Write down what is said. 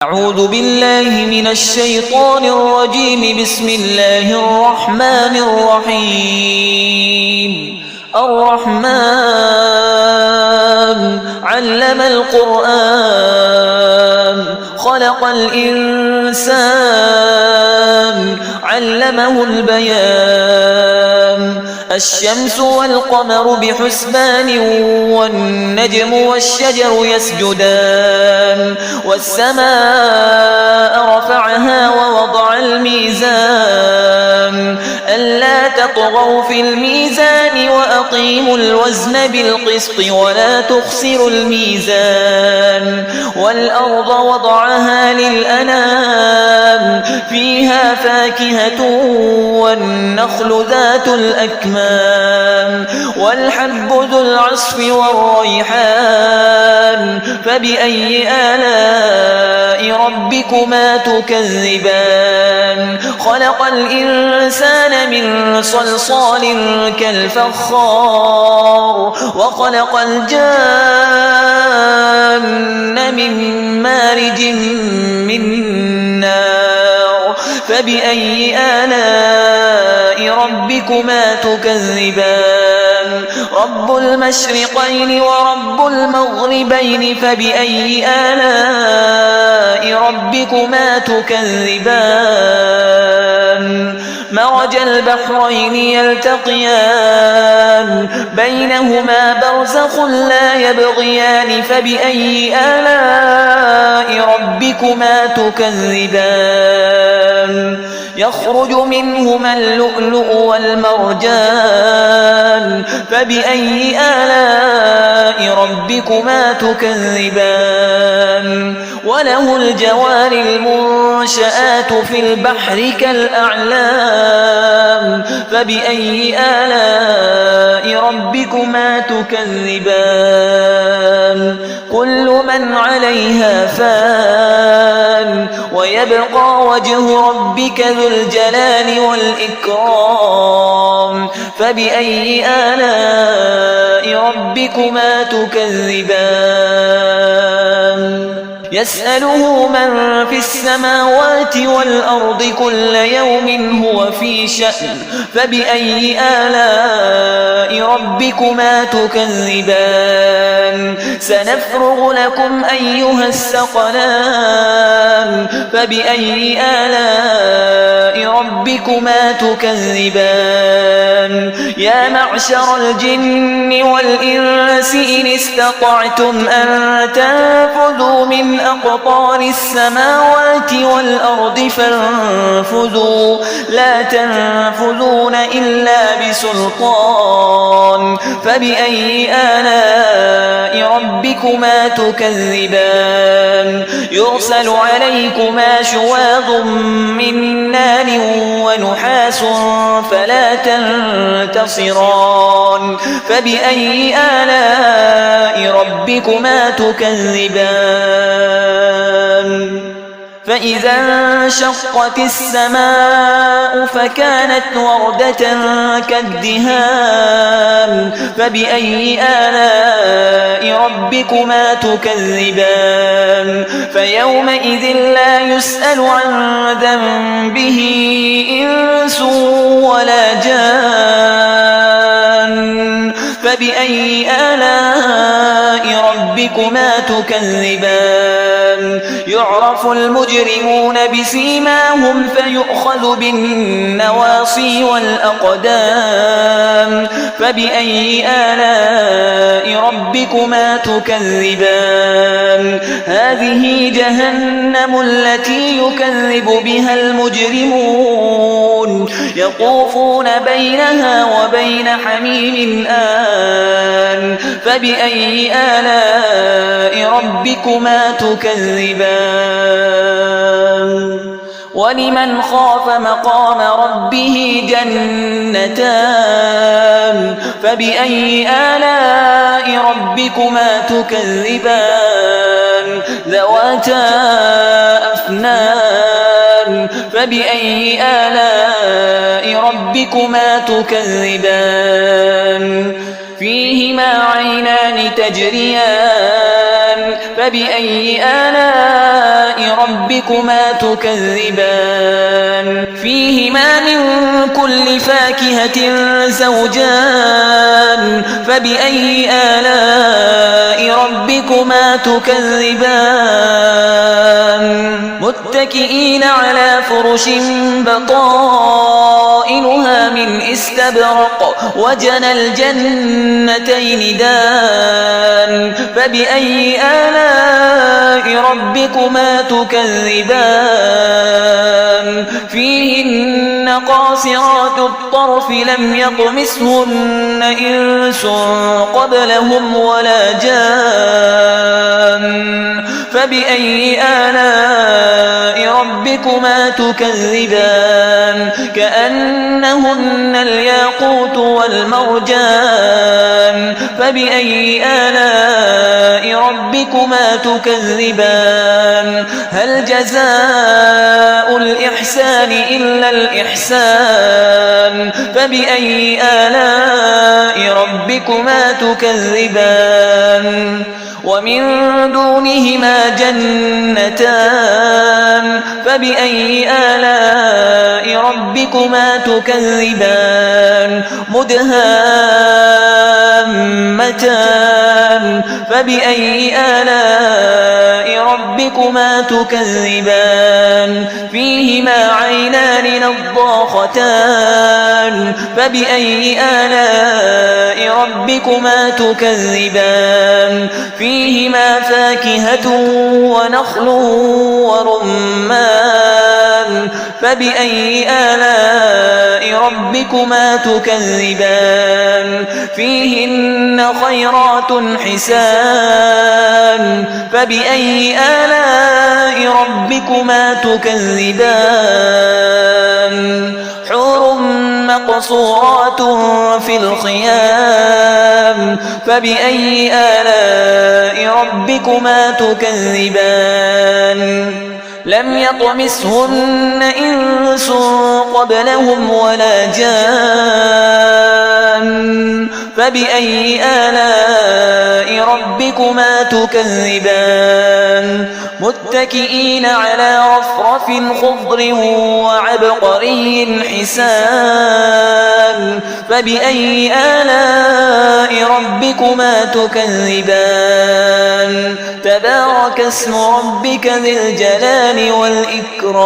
أعوذ بالله من الشيطان الرجيم. بسم الله الرحمن الرحيم. الرحمن علم القرآن خلق الإنسان علمه البيان. الشمس والقمر بحسبان والنجم والشجر يسجدان. والسماء رفعها ووضع الميزان ألا تطغوا في الميزان وأقيموا الوزن بالقسط ولا تخسروا الميزان. والأرض وضعها للأنام فيها فاكهة والنخل ذات الأكمام والحب ذو العصف والريحان. فبأي آلاء ربكما تكذبان؟ خلق الإنسان من صلصال كالفخار وخلق الجان من مارج من نار. فبأي آلاء ربكما تكذبان؟ رب المشرقين ورب المغربين. فبأي آلاء ربكما تكذبان؟ مرج البحرين يلتقيان بينهما برزخ لا يبغيان. فبأي آلاء ربكما تكذبان؟ يخرج منهما اللؤلؤ والمرجان. فبأي آلاء ربكما تكذبان؟ وله الجوار المنشآت في البحر كالأعلام. فبأي آلاء ربكما تكذبان؟ كل من عليها فان ويبقى وجه ربك ذو الجلال والإكرام. فبأي آلاء ربكما تكذبان؟ يسأله من في السماوات والأرض كل يوم هو في شأن. فبأي آلاء ربكما تكذبان؟ سنفرغ لكم أيها الثقلان. فبأي آلاء ربكما تكذبان؟ يا معشر الجن والإنس إن استطعتم أن تنفذوا من أقطار السماوات والأرض فانفذوا لا تنفذون إلا بسلطان. فبأي آلاء ربكما تكذبان؟ يرسل عليكما شواظ من نار ونحاس فلا تنتصران. فبأي آلاء ربكما تكذبان؟ فإذا انشقت السماء فكانت وردة كالدهان. فبأي آلاء ربكما تكذبان؟ فيومئذ لا يسأل عن ذنبه إنس ولا جان. فبأي آلاء ربكما تكذبان؟ يعرف المجرمون بسيماهم فيؤخذ بالنواصي والأقدام. فبأي آلاء ربكما تكذبان؟ هذه جهنم التي يكذب بها المجرمون يطوفون بينها وبين حميم آن. فبأي آلاء ربكما تكذبان؟ ولمن خاف مقام ربه جنتان. فبأي آلاء ربكما تكذبان؟ ذواتا أفنان. فبأي آلاء ربكما تكذبان؟ فيهما عينان تجريان. فبأي آلاء ربكما تكذبان فيهما من كل فاكهة زوجان فبأي آلاء ربكما تكذبان متكئين على فرش بطائنها من استبرق وجنى الجنتين دان فبأي آلاء ربكما تكذبان فيهن قاصرات الطرف لم يطمثهن إنس قبلهم ولا جان فبأي آلاء ربكما تكذبان كأنهن الياقوت والمرجان فبأي آلاء ربكما تكذبان هل جزاء الإحسان إلا الإحسان فبأي آلاء ربكما تكذبان ومن دونهما جنتان فبأي آلاء ربكما تكذبان مدهامتان فبأي آلاء ربكما تكذبان فيهما عينان نضاختان فبأي آلاء ربكما تكذبان فيهما فاكهة ونخل ورمان فبأي آلاء ربكما تكذبان فيهن خيرات حسان فبأي آلاء ربكما تكذبان حور مقصورات في الخيام فبأي آلاء ربكما تكذبان لم يطمثهن إنس قبلهم ولا جان فبأي آلاء ربكما تكذبان متكئين على رفرف خضر وعبقري حسان فبأي آلاء ربكما تكذبان تبارك اسم ربك ذي الجلال والإكرام